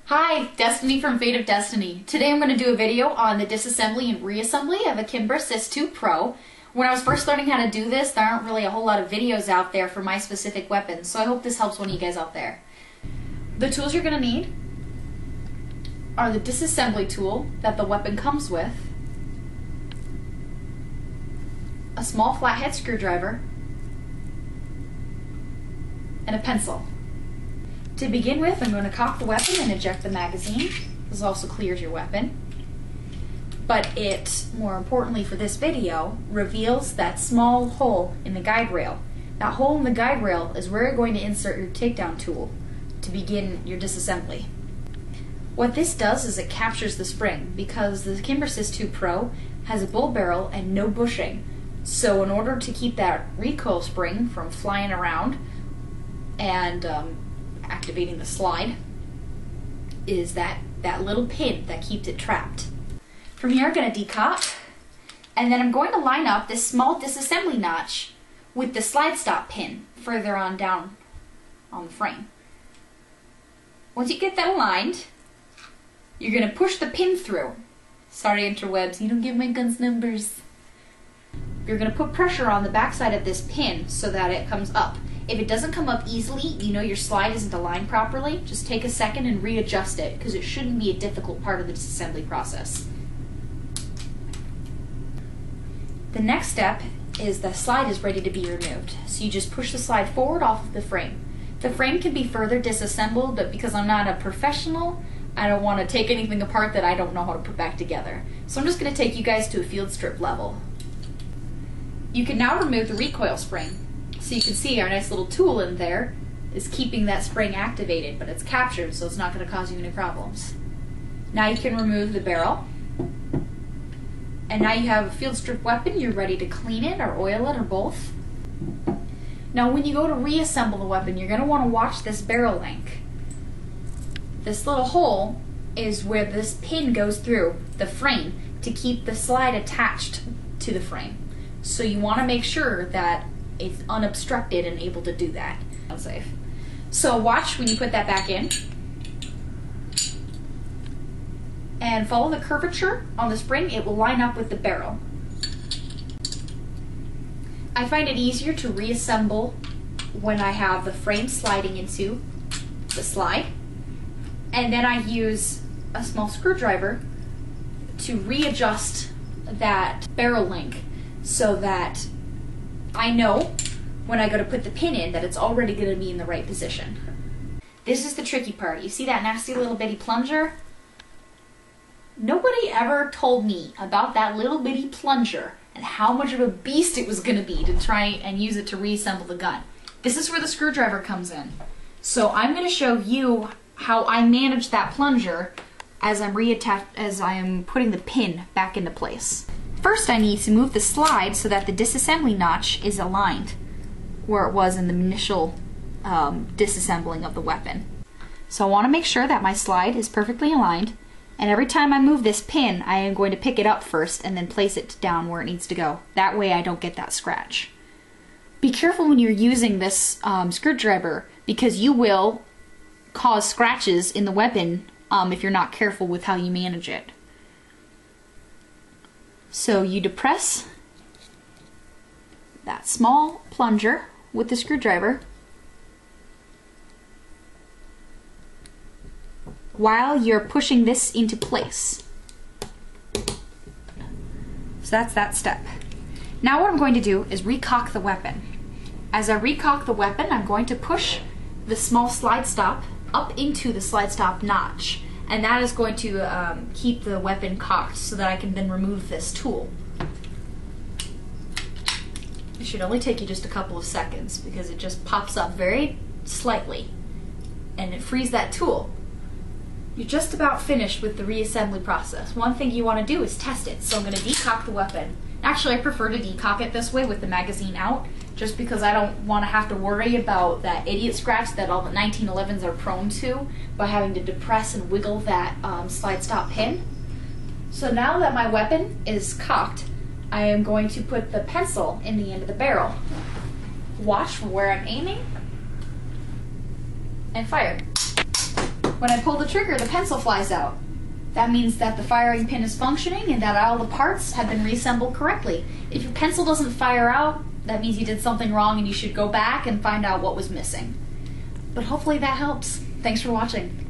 Hi, Destiny from Fate of Destiny. Today I'm going to do a video on the disassembly and reassembly of a Kimber SIS-2 Pro. When I was first learning how to do this, there aren't really a whole lot of videos out there for my specific weapons, so I hope this helps one of you guys out there. The tools you're going to need are the disassembly tool that the weapon comes with, a small flathead screwdriver, and a pencil. To begin with, I'm going to cock the weapon and eject the magazine. This also clears your weapon. But it, more importantly for this video, reveals that small hole in the guide rail. That hole in the guide rail is where you're going to insert your takedown tool to begin your disassembly. What this does is it captures the spring, because the Kimber SIS-2 Pro has a bull barrel and no bushing. So in order to keep that recoil spring from flying around and activating the slide, is that little pin that keeps it trapped. From here I'm going to decock, and then I'm going to line up this small disassembly notch with the slide stop pin further on down on the frame. Once you get that aligned, you're going to push the pin through. Sorry interwebs, you don't give my guns numbers. You're going to put pressure on the backside of this pin so that it comes up. If it doesn't come up easily, you know your slide isn't aligned properly, just take a second and readjust it, because it shouldn't be a difficult part of the disassembly process. The next step is the slide is ready to be removed. So you just push the slide forward off of the frame. The frame can be further disassembled, but because I'm not a professional, I don't want to take anything apart that I don't know how to put back together. So I'm just going to take you guys to a field strip level. You can now remove the recoil spring. So you can see our nice little tool in there is keeping that spring activated, but it's captured, so it's not going to cause you any problems. Now you can remove the barrel, and now you have a field strip weapon. You're ready to clean it or oil it or both. Now when you go to reassemble the weapon, you're going to want to watch this barrel link. This little hole is where this pin goes through the frame to keep the slide attached to the frame. So you want to make sure that it's unobstructed and able to do that. Safe. So watch when you put that back in. And follow the curvature on the spring. It will line up with the barrel. I find it easier to reassemble when I have the frame sliding into the slide. And then I use a small screwdriver to readjust that barrel link so that I know when I go to put the pin in that it's already going to be in the right position. This is the tricky part. You see that nasty little bitty plunger? Nobody ever told me about that little bitty plunger and how much of a beast it was going to be to try and use it to reassemble the gun. This is where the screwdriver comes in. So I'm going to show you how I manage that plunger as I'm putting the pin back into place. First, I need to move the slide so that the disassembly notch is aligned where it was in the initial disassembling of the weapon. So I want to make sure that my slide is perfectly aligned, and every time I move this pin, I am going to pick it up first and then place it down where it needs to go. That way I don't get that scratch. Be careful when you're using this screwdriver, because you will cause scratches in the weapon if you're not careful with how you manage it. So you depress that small plunger with the screwdriver while you're pushing this into place. So that's that step. Now what I'm going to do is recock the weapon. As I recock the weapon, I'm going to push the small slide stop up into the slide stop notch. And that is going to keep the weapon cocked so that I can then remove this tool. It should only take you just a couple of seconds because it just pops up very slightly and it frees that tool. You're just about finished with the reassembly process. One thing you want to do is test it. So I'm going to decock the weapon. Actually, I prefer to decock it this way with the magazine out, just because I don't want to have to worry about that idiot scratch that all the 1911s are prone to by having to depress and wiggle that slide stop pin. So now that my weapon is cocked, I am going to put the pencil in the end of the barrel. Watch for where I'm aiming and fire. When I pull the trigger, the pencil flies out. That means that the firing pin is functioning and that all the parts have been reassembled correctly. If your pencil doesn't fire out, that means you did something wrong and you should go back and find out what was missing. But hopefully that helps. Thanks for watching.